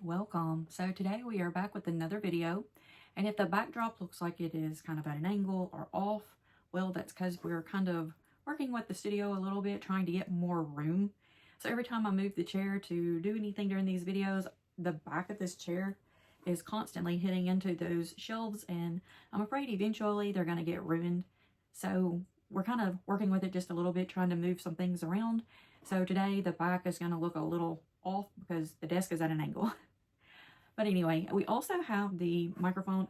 welcome. So today we are back with another video, and if the backdrop looks like it is kind of at an angle or off, well, that's because we're kind of working with the studio a little bit, trying to get more room. So every time I move the chair to do anything during these videos, the back of this chair is constantly hitting into those shelves, and I'm afraid eventually they're going to get ruined. So we're kind of working with it just a little bit, trying to move some things around. So today the back is going to look a little off because the desk is at an angle. But anyway, we also have the microphone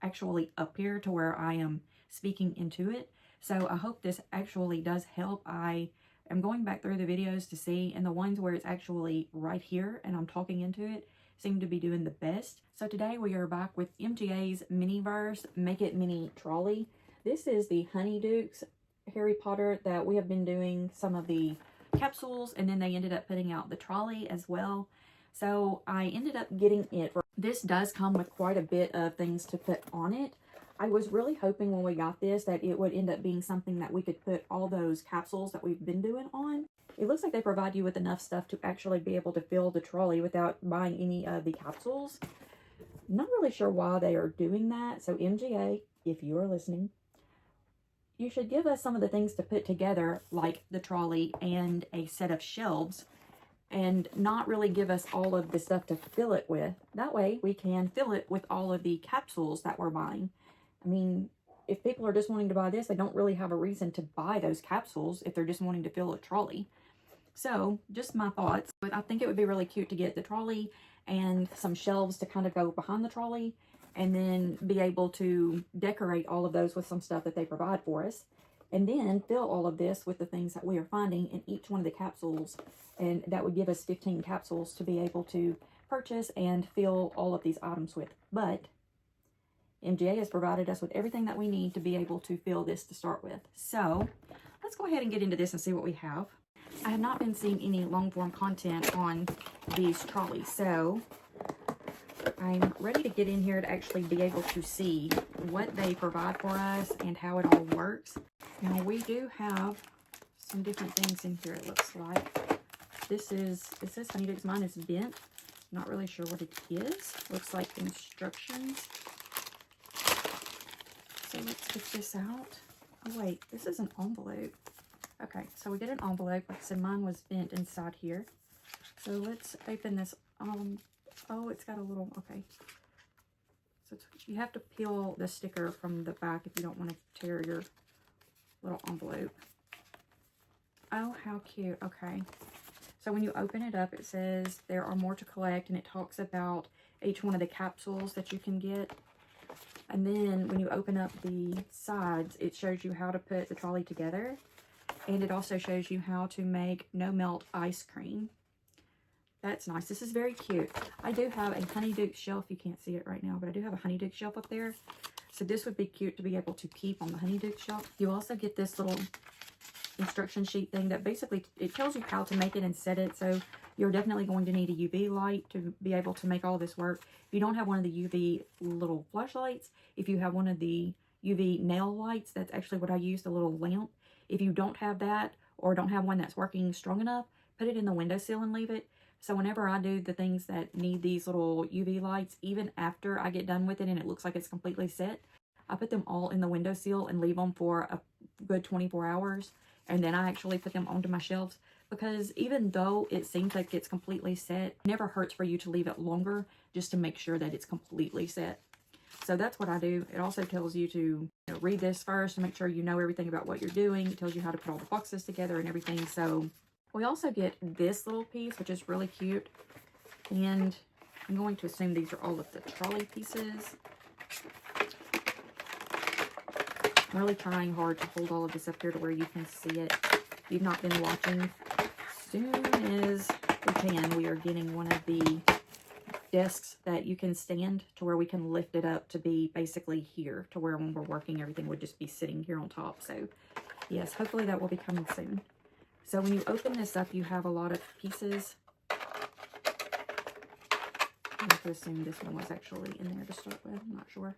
actually up here to where I am speaking into it. So I hope this actually does help. I am going back through the videos to see, and the ones where it's actually right here and I'm talking into it seem to be doing the best. So today we are back with MGA's Miniverse Make It Mini Trolley. This is the Honeydukes Harry Potter that we have been doing some of the capsules, and then they ended up putting out the trolley as well. So I ended up getting it. This does come with quite a bit of things to put on it. I was really hoping when we got this that it would end up being something that we could put all those capsules that we've been doing on. It looks like they provide you with enough stuff to actually be able to fill the trolley without buying any of the capsules. Not really sure why they are doing that. So MGA, if you are listening, you should give us some of the things to put together, like the trolley and a set of shelves, and not really give us all of the stuff to fill it with. That way we can fill it with all of the capsules that we're buying. I mean, if people are just wanting to buy this, they don't really have a reason to buy those capsules if they're just wanting to fill a trolley. So just my thoughts. But I think it would be really cute to get the trolley and some shelves to kind of go behind the trolley, and then be able to decorate all of those with some stuff that they provide for us, and then fill all of this with the things that we are finding in each one of the capsules. And that would give us 15 capsules to be able to purchase and fill all of these items with. But MGA has provided us with everything that we need to be able to fill this to start with. So let's go ahead and get into this and see what we have. I have not been seeing any long form content on these trolleys, so I'm ready to get in here to actually be able to see what they provide for us and how it all works. Now we do have some different things in here, it looks like. It says Honeydukes. Mine is bent. Not really sure what it is. Looks like instructions. So let's get this out. Oh wait, this is an envelope. Okay, so we get an envelope. Like I said, mine was bent inside here. So let's open this. Oh, it's got a little, okay. So you have to peel the sticker from the back if you don't want to tear your little envelope. Oh, how cute. Okay. So when you open it up, it says there are more to collect, and it talks about each one of the capsules that you can get. And then when you open up the sides, it shows you how to put the trolley together. And it also shows you how to make no-melt ice cream. That's nice. This is very cute. I do have a Honeydukes shelf. You can't see it right now, but I do have a Honeydukes shelf up there. So this would be cute to be able to keep on the Honeydukes shelf. You also get this little instruction sheet thing that basically, it tells you how to make it and set it. So you're definitely going to need a UV light to be able to make all this work. If you don't have one of the UV little flashlights, if you have one of the UV nail lights, that's actually what I use, the little lamp. If you don't have that, or don't have one that's working strong enough, put it in the windowsill and leave it. So whenever I do the things that need these little UV lights, even after I get done with it and it looks like it's completely set, I put them all in the windowsill and leave them for a good 24 hours. And then I actually put them onto my shelves, because even though it seems like it's completely set, it never hurts for you to leave it longer just to make sure that it's completely set. So that's what I do. It also tells you to read this first to make sure you know everything about what you're doing. It tells you how to put all the boxes together and everything. So we also get this little piece, which is really cute. And I'm going to assume these are all of the trolley pieces. I'm really trying hard to hold all of this up here to where you can see it. If you've not been watching, as soon as we can, we are getting one of the desks that you can stand to where we can lift it up to be basically here, to where when we're working, everything would just be sitting here on top. So yes, hopefully that will be coming soon. So when you open this up, you have a lot of pieces. I have to assume this one was actually in there to start with. I'm not sure.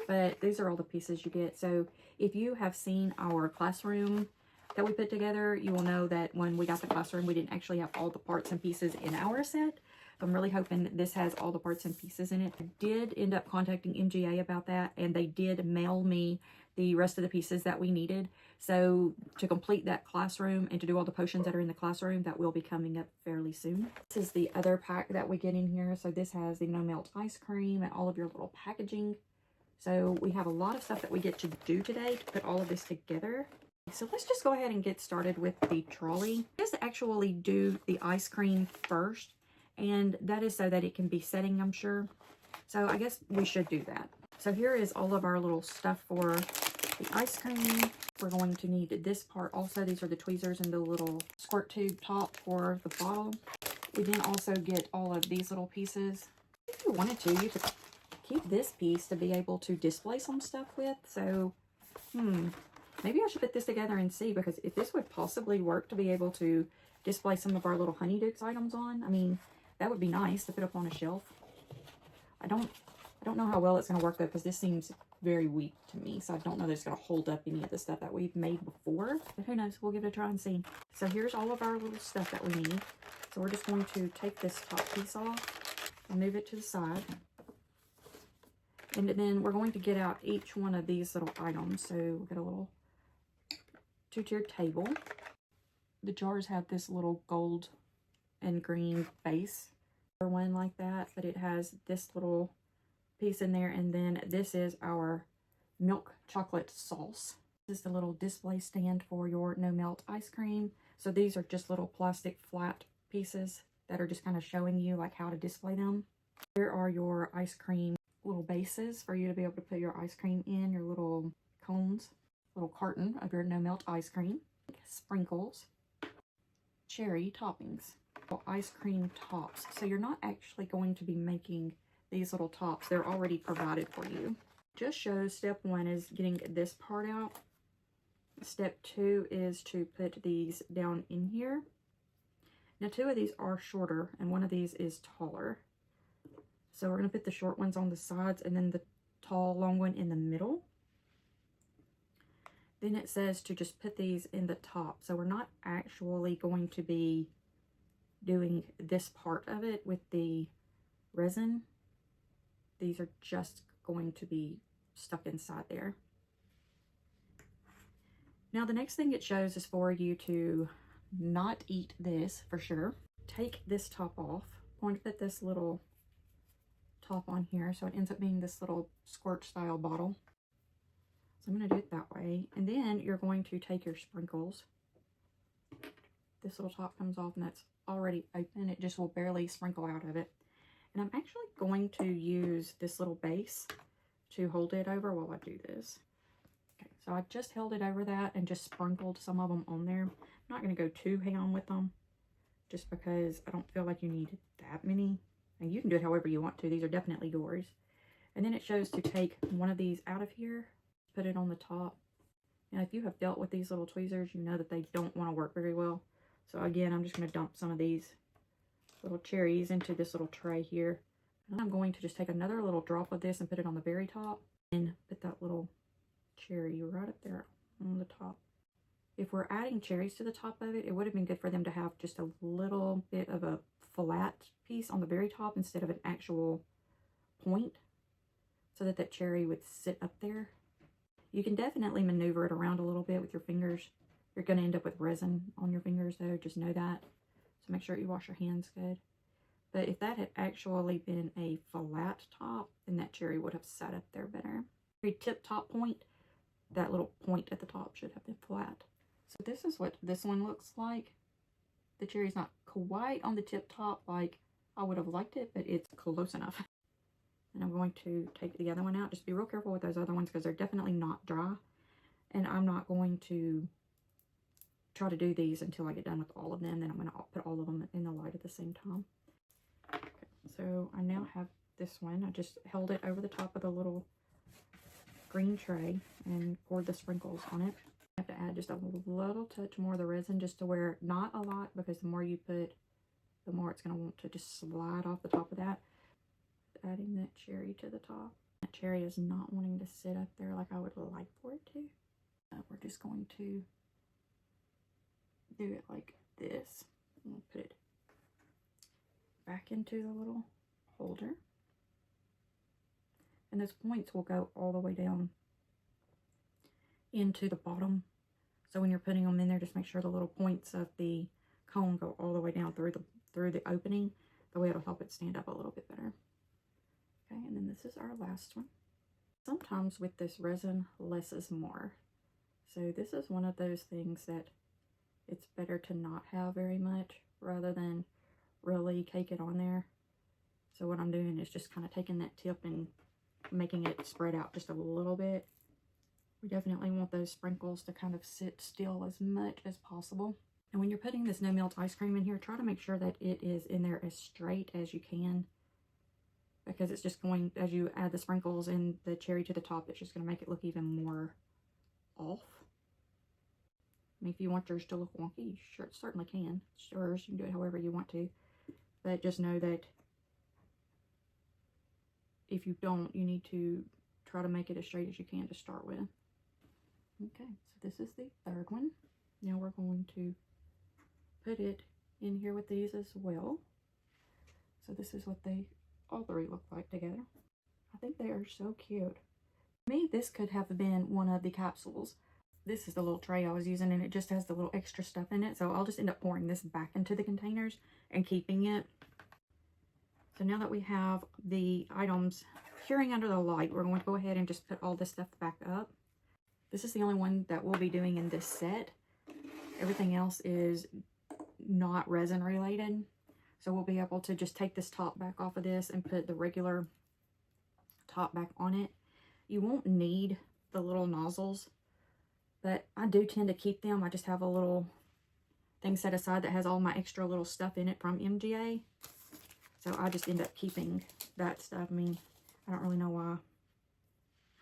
But these are all the pieces you get. So if you have seen our classroom that we put together, you will know that when we got the classroom, we didn't actually have all the parts and pieces in our set. I'm really hoping this has all the parts and pieces in it. I did end up contacting MGA about that, and they did mail me the rest of the pieces that we needed. So to complete that classroom and to do all the potions that are in the classroom, that will be coming up fairly soon. This is the other pack that we get in here. So this has the no melt ice cream and all of your little packaging. So we have a lot of stuff that we get to do today to put all of this together. So let's just go ahead and get started with the trolley. Just actually do the ice cream first, and that is so that it can be setting, I'm sure. So I guess we should do that. So here is all of our little stuff for the ice cream. We're going to need this part also. These are the tweezers and the little squirt tube top for the bottle. We then also get all of these little pieces. If you wanted to, you could keep this piece to be able to display some stuff with. So, maybe I should put this together and see, because if this would possibly work to be able to display some of our little Honeydukes items on, I mean, that would be nice to put up on a shelf. I don't know how well it's going to work though, because this seems very weak to me. So I don't know that it's going to hold up any of the stuff that we've made before. But who knows? We'll give it a try and see. So here's all of our little stuff that we need. So we're just going to take this top piece off and move it to the side. And then we're going to get out each one of these little items. So we'll get a little two-tiered table. The jars have this little gold and green base or one like that, but it has this little piece in there, and then this is our milk chocolate sauce. This is the little display stand for your no melt ice cream. So these are just little plastic flat pieces that are just kind of showing you like how to display them. Here are your ice cream little bases for you to be able to put your ice cream in, your little cones, little carton of your no melt ice cream, sprinkles, cherry toppings, ice cream tops. So you're not actually going to be making these little tops. They're already provided for you. Just shows step 1 is getting this part out. Step 2 is to put these down in here. Now 2 of these are shorter and 1 of these is taller. So we're going to put the short ones on the sides and then the tall long one in the middle. Then it says to just put these in the top. So we're not actually going to be doing this part of it with the resin. These are just going to be stuck inside there. Now the next thing it shows is for you to not eat this for sure. Take this top off. I'm going to put this little top on here so it ends up being this little squirt style bottle. So I'm going to do it that way. And then you're going to take your sprinkles. This little top comes off and that's already open. It just will barely sprinkle out of it. And I'm actually going to use this little base to hold it over while I do this. Okay, so I just held it over that and just sprinkled some of them on there. I'm not going to go too ham with them just because I don't feel like you need that many. And you can do it however you want to. These are definitely yours. And then it shows to take one of these out of here, put it on the top. Now, if you have dealt with these little tweezers, you know that they don't want to work very well. So again, I'm just going to dump some of these little cherries into this little tray here. And I'm going to just take another little drop of this and put it on the very top and put that little cherry right up there on the top. If we're adding cherries to the top of it, it would have been good for them to have just a little bit of a flat piece on the very top instead of an actual point, so that that cherry would sit up there. You can definitely maneuver it around a little bit with your fingers. You're going to end up with resin on your fingers though, just know that. So make sure you wash your hands good. But if that had actually been a flat top, then that cherry would have sat up there better. Every tip top point, that little point at the top should have been flat. So this is what this one looks like. The cherry's not quite on the tip top like I would have liked it, but it's close enough. And I'm going to take the other one out. Just be real careful with those other ones because they're definitely not dry. And I'm not going to try to do these until I get done with all of them. Then I'm going to put all of them in the light at the same time. Okay, so I now have this one. I just held it over the top of the little green tray and poured the sprinkles on it. I have to add just a little touch more of the resin, just to where, not a lot, because the more you put, the more it's going to want to just slide off the top of that. Adding that cherry to the top. That cherry is not wanting to sit up there like I would like for it to. We're just going to do it like this. I'm going to put it back into the little holder. And those points will go all the way down into the bottom. So when you're putting them in there, just make sure the little points of the cone go all the way down through the opening. The way it'll help it stand up a little bit better. Okay, and then this is our last one. Sometimes with this resin, less is more. So this is one of those things that it's better to not have very much rather than really cake it on there. So what I'm doing is just kind of taking that tip and making it spread out just a little bit. We definitely want those sprinkles to kind of sit still as much as possible. And when you're putting this no melt ice cream in here, try to make sure that it is in there as straight as you can, because it's just going, as you add the sprinkles and the cherry to the top, it's just going to make it look even more off. I mean, if you want yours to look wonky, you certainly can. It's yours. You can do it however you want to. But just know that if you don't, you need to try to make it as straight as you can to start with. Okay, so this is the third one. Now we're going to put it in here with these as well. So this is what they all three look like together. I think they are so cute. For me, this could have been one of the capsules. This is the little tray I was using, and it just has the little extra stuff in it. So I'll just end up pouring this back into the containers and keeping it. So now that we have the items curing under the light, we're going to go ahead and just put all this stuff back up. This is the only one that we'll be doing in this set. Everything else is not resin related. So we'll be able to just take this top back off of this and put the regular top back on it. You won't need the little nozzles, but I do tend to keep them. I just have a little thing set aside that has all my extra little stuff in it from MGA. So I just end up keeping that stuff. I mean, I don't really know why.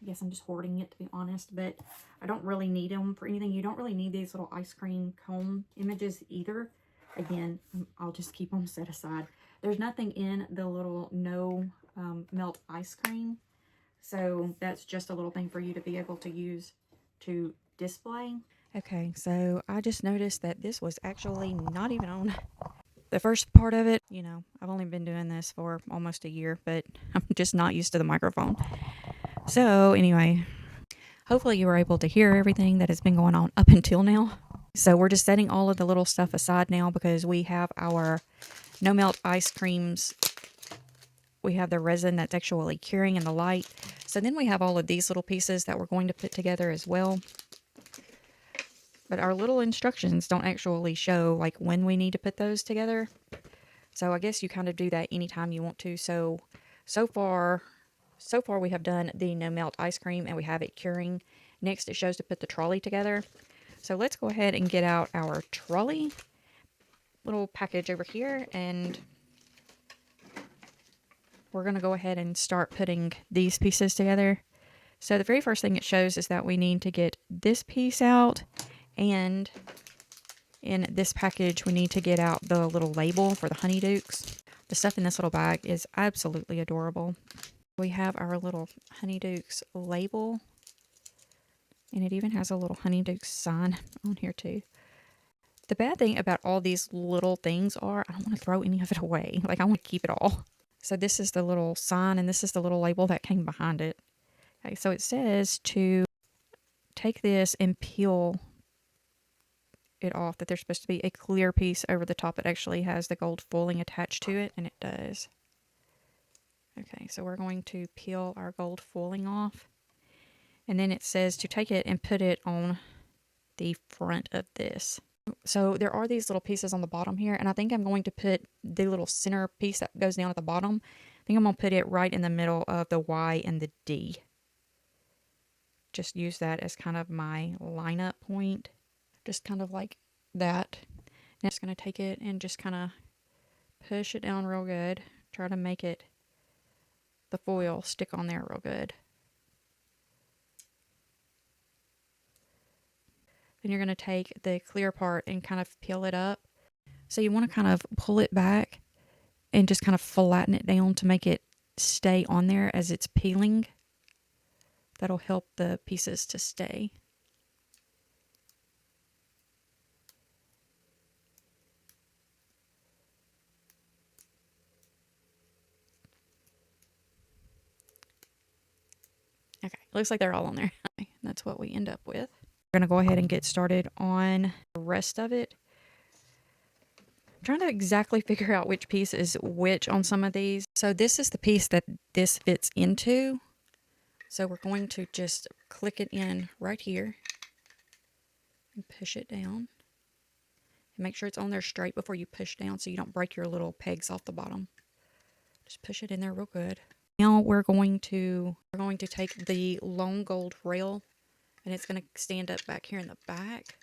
I guess I'm just hoarding it, to be honest, but I don't really need them for anything. You don't really need these little ice cream cone images either. Again, I'll just keep them set aside. There's nothing in the little no melt ice cream, so that's just a little thing for you to be able to use to display. Okay, so I just noticed that this was actually not even on the first part of it. You know, I've only been doing this for almost a year, but I'm just not used to the microphone. So anyway, hopefully you were able to hear everything that has been going on up until now. So we're just setting all of the little stuff aside now because we have our no melt ice creams. We have the resin that's actually curing in the light. So then we have all of these little pieces that we're going to put together as well. But our little instructions don't actually show like when we need to put those together. So I guess you kind of do that anytime you want to. So far we have done the no melt ice cream and we have it curing. Next it shows to put the trolley together. So let's go ahead and get out our trolley little package over here, and we're going to go ahead and start putting these pieces together. So the very first thing it shows is that we need to get this piece out, and in this package we need to get out the little label for the Honeydukes. The stuff in this little bag is absolutely adorable. We have our little Honeydukes label, and it even has a little Honeydukes sign on here too. The bad thing about all these little things are I don't want to throw any of it away. Like, I want to keep it all. So this is the little sign, and this is the little label that came behind it. Okay, so it says to take this and peel it off, that there's supposed to be a clear piece over the top. It actually has the gold foiling attached to it, and it does. Okay, so we're going to peel our gold foiling off. And then it says to take it and put it on the front of this. So there are these little pieces on the bottom here, and I think I'm going to put the little center piece that goes down at the bottom. I think I'm going to put it right in the middle of the Y and the D. Just use that as kind of my lineup point. Just kind of like that. Now I'm just going to take it and just kind of push it down real good. Try to make it, the foil, stick on there real good. Then you're going to take the clear part and kind of peel it up. So you want to kind of pull it back and just kind of flatten it down to make it stay on there as it's peeling. That'll help the pieces to stay. Okay, looks like they're all on there. That's what we end up with. We're going to go ahead and get started on the rest of it. I'm trying to exactly figure out which piece is which on some of these. So this is the piece that this fits into. So we're going to just click it in right here and push it down. And make sure it's on there straight before you push down so you don't break your little pegs off the bottom. Just push it in there real good. Now we're going to take the long gold rail, and it's going to stand up back here in the back.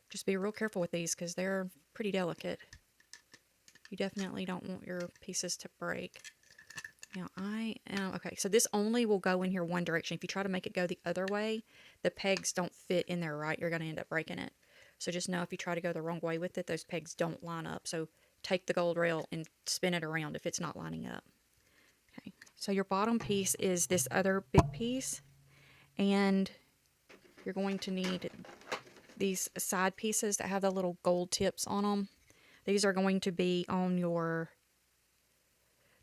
Just be real careful with these because they're pretty delicate. You definitely don't want your pieces to break. Now okay, so this only will go in here one direction. If you try to make it go the other way, the pegs don't fit in there right. You're going to end up breaking it. So just know if you try to go the wrong way with it, those pegs don't line up. So take the gold rail and spin it around if it's not lining up. Okay, so your bottom piece is this other big piece, and you're going to need these side pieces that have the little gold tips on them. These are going to be on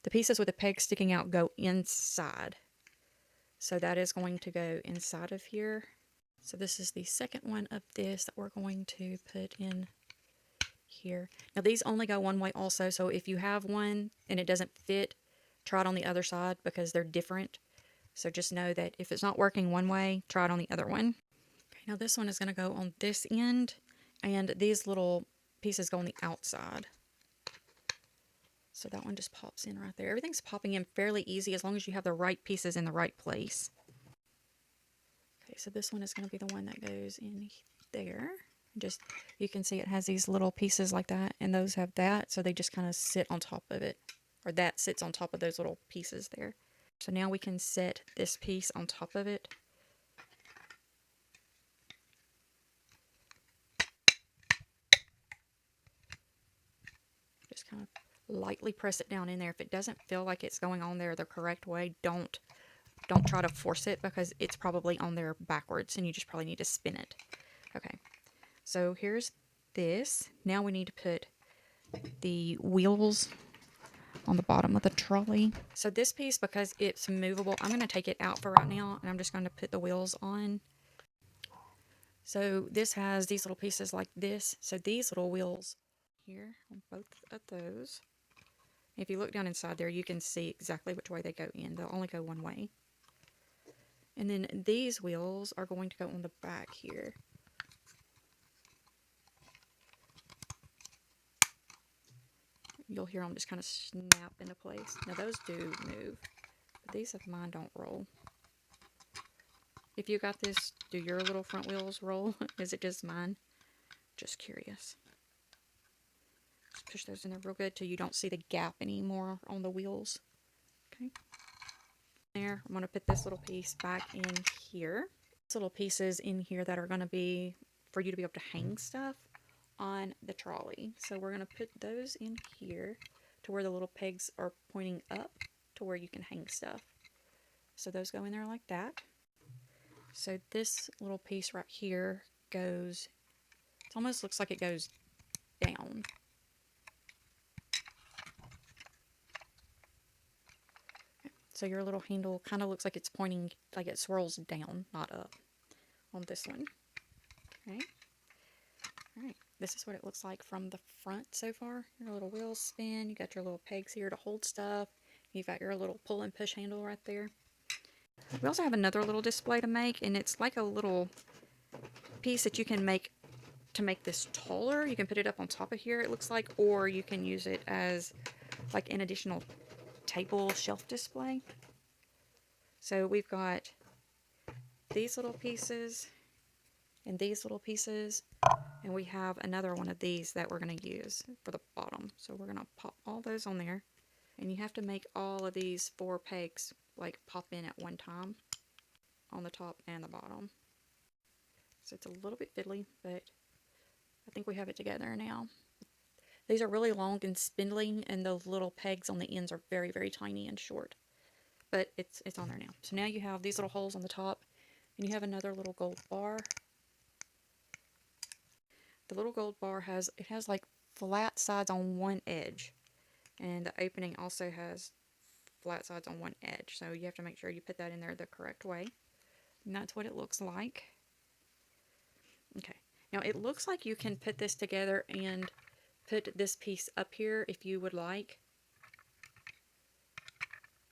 the pieces with the pegs sticking out go inside. So that is going to go inside of here. So this is the second one of this that we're going to put in here. Now these only go one way also, so if you have one and it doesn't fit, try it on the other side because they're different. So just know that if it's not working one way, try it on the other one. Okay, now this one is going to go on this end, and these little pieces go on the outside. So that one just pops in right there. Everything's popping in fairly easy as long as you have the right pieces in the right place. Okay, so this one is going to be the one that goes in there. Just, you can see it has these little pieces like that, and those have that, so they just kind of sit on top of it. Or that sits on top of those little pieces there. So now we can set this piece on top of it. Just kind of lightly press it down in there. If it doesn't feel like it's going on there the correct way, don't try to force it because it's probably on there backwards and you just probably need to spin it. Okay, so here's this. Now we need to put the wheels on the bottom of the trolley. So this piece, because it's movable, I'm going to take it out for right now, and I'm just going to put the wheels on. So this has these little pieces like this. So these little wheels here on both of those. If you look down inside there, you can see exactly which way they go in. They'll only go one way. And then these wheels are going to go on the back here. You'll hear them just kind of snap into place. Now those do move, but these of mine don't roll. If you got this, do your little front wheels roll? Is it just mine? Just curious. Just push those in there real good till you don't see the gap anymore on the wheels. Okay. There, I'm going to put this little piece back in here. These little pieces in here that are going to be for you to be able to hang stuff on the trolley. So we're going to put those in here to where the little pegs are pointing up to where you can hang stuff. So those go in there like that. So this little piece right here goes, it almost looks like it goes down. Okay. So your little handle kind of looks like it's pointing, like it swirls down, not up on this one. Okay. Alright, this is what it looks like from the front so far. Your little wheels spin, you got your little pegs here to hold stuff. You've got your little pull and push handle right there. We also have another little display to make, and it's like a little piece that you can make to make this taller. You can put it up on top of here, it looks like, or you can use it as like an additional table shelf display. So we've got these little pieces and these little pieces, and we have another one of these that we're going to use for the bottom. So we're going to pop all those on there, and you have to make all of these 4 pegs like pop in at one time on the top and the bottom. So it's a little bit fiddly, but I think we have it together now. These are really long and spindly, and those little pegs on the ends are very, very tiny and short. But it's on there now. So now you have these little holes on the top, and you have another little gold bar. The little gold bar has like flat sides on one edge, and the opening also has flat sides on one edge. So you have to make sure you put that in there the correct way. And that's what it looks like. Okay. Now it looks like you can put this together and put this piece up here if you would like.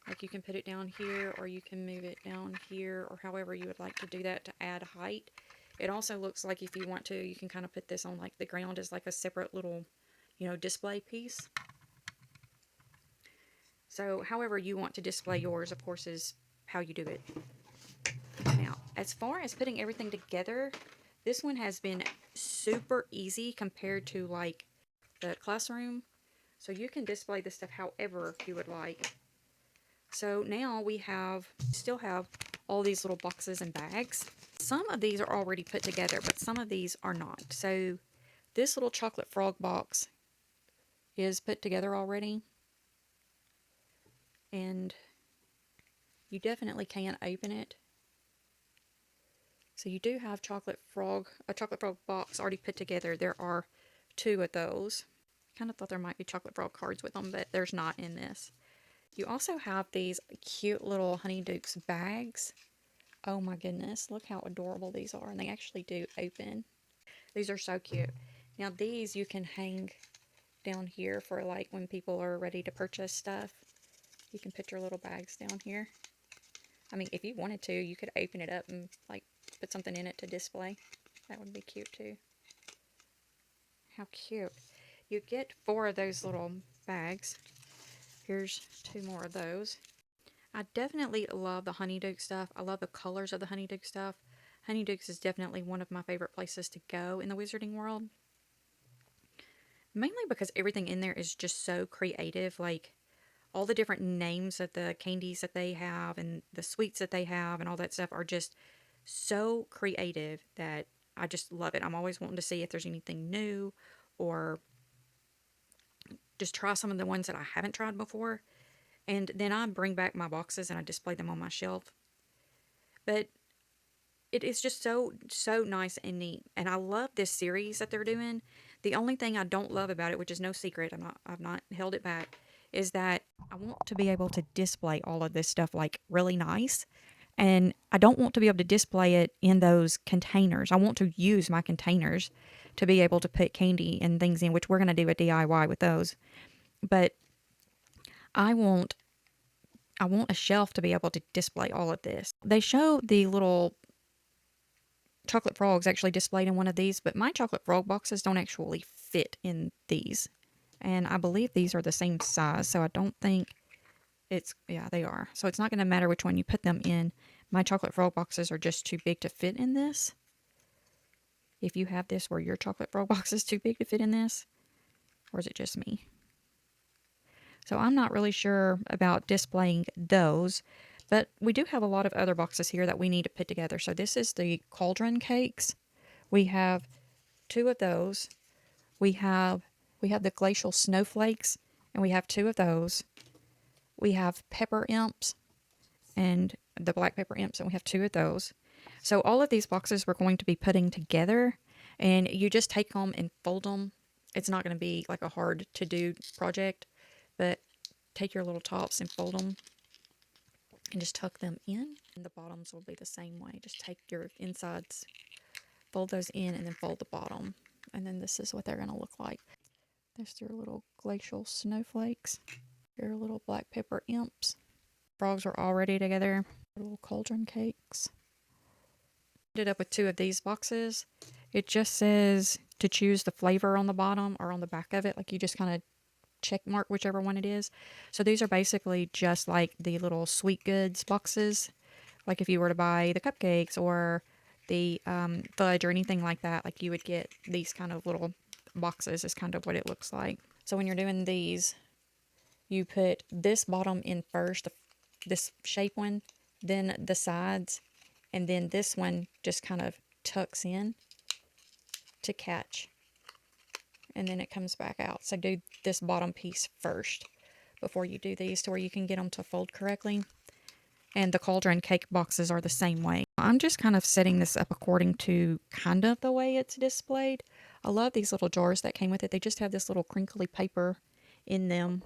Like you can put it down here, or you can move it down here, or however you would like to do that to add height. It also looks like if you want to, you can kind of put this on like the ground as like a separate little, you know, display piece. So however you want to display yours, of course, is how you do it. Now, as far as putting everything together, this one has been super easy compared to like the classroom. So you can display this stuff however you would like. So now we still have all these little boxes and bags. Some of these are already put together, but some of these are not. So this little chocolate frog box is put together already. And you definitely can open it. So you do have a chocolate frog box already put together. There are 2 of those. I kind of thought there might be chocolate frog cards with them, but there's not in this. You also have these cute little Honeydukes bags. Oh my goodness, look how adorable these are. And they actually do open. These are so cute. Now these you can hang down here for like when people are ready to purchase stuff. You can put your little bags down here. I mean, if you wanted to, you could open it up and like put something in it to display. That would be cute too. How cute. You get 4 of those little bags. Here's 2 more of those. I definitely love the Honeydukes stuff. I love the colors of the Honeydukes stuff. Honeydukes is definitely one of my favorite places to go in the wizarding world. Mainly because everything in there is just so creative. Like all the different names of the candies that they have and the sweets that they have and all that stuff are just so creative that I just love it. I'm always wanting to see if there's anything new or just try some of the ones that I haven't tried before. And then I bring back my boxes and I display them on my shelf. But it is just so nice and neat. And I love this series that they're doing. The only thing I don't love about it, which is no secret, I've not held it back, is that I want to be able to display all of this stuff like really nice. And I don't want to be able to display it in those containers. I want to use my containers to be able to put candy and things in, which we're going to do a DIY with those. But I want a shelf to be able to display all of this. They show the little chocolate frogs actually displayed in one of these, but my chocolate frog boxes don't actually fit in these. And I believe these are the same size, so I don't think yeah, they are. So it's not going to matter which one you put them in. My chocolate frog boxes are just too big to fit in this. If you have this where your chocolate frog box is too big to fit in this, or is it just me? So I'm not really sure about displaying those, but we do have a lot of other boxes here that we need to put together. So this is the cauldron cakes. We have 2 of those. We have the glacial snowflakes, and we have 2 of those. We have pepper imps and the black pepper imps, and we have 2 of those. So all of these boxes we're going to be putting together, and you just take them and fold them. It's not going to be like a hard to do project, but take your little tops and fold them and just tuck them in. And the bottoms will be the same way. Just take your insides, fold those in, and then fold the bottom. And then this is what they're going to look like. There's your little glacial snowflakes. Your little black pepper imps. Frogs are all ready together. Little cauldron cakes. Ended up with 2 of these boxes. It just says to choose the flavor on the bottom or on the back of it. Like you just kind of check mark whichever one it is. So these are basically just like the little sweet goods boxes. Like if you were to buy the cupcakes or the fudge or anything like that, like you would get these kind of little boxes is kind of what it looks like. So when you're doing these, you put this bottom in first, this shape one, then the sides, and then this one just kind of tucks in to catch. And then it comes back out. So do this bottom piece first before you do these to where you can get them to fold correctly. And the cauldron cake boxes are the same way. I'm just kind of setting this up according to kind of the way it's displayed. I love these little jars that came with it. They just have this little crinkly paper in them.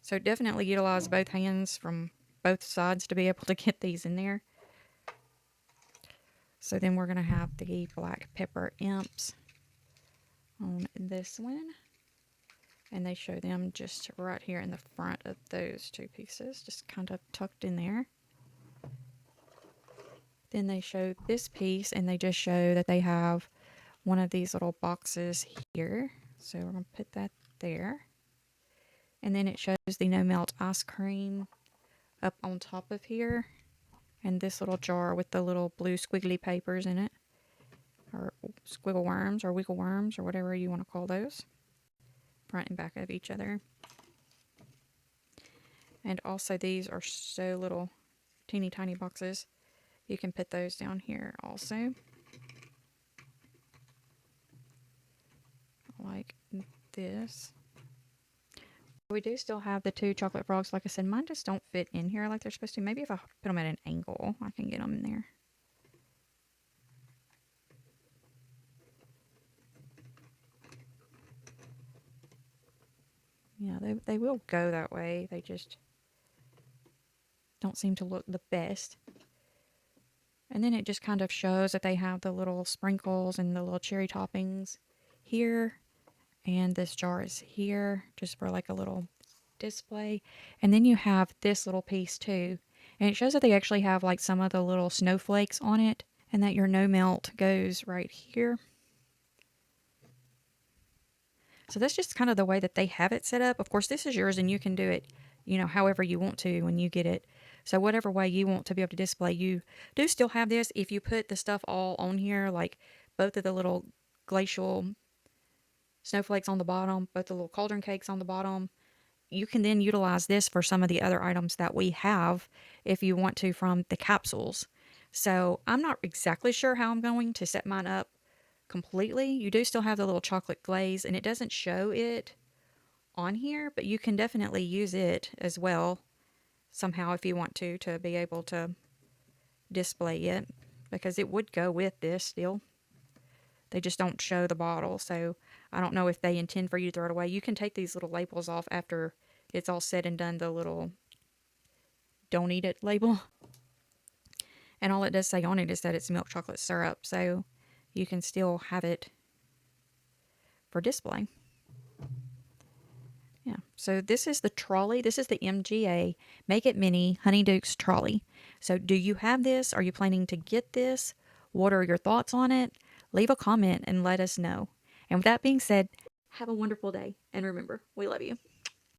So definitely utilize both hands from both sides to be able to get these in there. So then we're going to have the black pepper imps on this one. And they show them just right here in the front of those two pieces, just kind of tucked in there. Then they show this piece, and they just show that they have one of these little boxes here. So we're going to put that there. And then it shows the no melt ice cream up on top of here. And this little jar with the little blue squiggly papers in it. Or squiggle worms or wiggle worms or whatever you want to call those. Front and back of each other. And also these are so little teeny tiny boxes. You can put those down here also. Like this. We do still have the two chocolate frogs. Like I said, mine just don't fit in here like they're supposed to. Maybe if I put them at an angle, I can get them in there. Yeah, they will go that way. They just don't seem to look the best. And then it just kind of shows that they have the little sprinkles and the little cherry toppings here. And this jar is here just for like a little display. And then you have this little piece too. And it shows that they actually have like some of the little snowflakes on it. And that your no melt goes right here. So that's just kind of the way that they have it set up. Of course, this is yours and you can do it, you know, however you want to when you get it. So whatever way you want to be able to display, you do still have this. If you put the stuff all on here, like both of the little glacial snowflakes on the bottom, both the little cauldron cakes on the bottom, you can then utilize this for some of the other items that we have if you want to from the capsules. So I'm not exactly sure how I'm going to set mine up completely. You do still have the little chocolate glaze, and it doesn't show it on here, but you can definitely use it as well somehow if you want to be able to display it, because it would go with this still. They just don't show the bottle, so I don't know if they intend for you to throw it away. You can take these little labels off after it's all said and done, the little don't eat it label. And all it does say on it is that it's milk chocolate syrup, so you can still have it for display. Yeah, so this is the trolley. This is the MGA Make It Mini Honeydukes Trolley. So do you have this? Are you planning to get this? What are your thoughts on it? Leave a comment and let us know. And with that being said, have a wonderful day. And remember, we love you.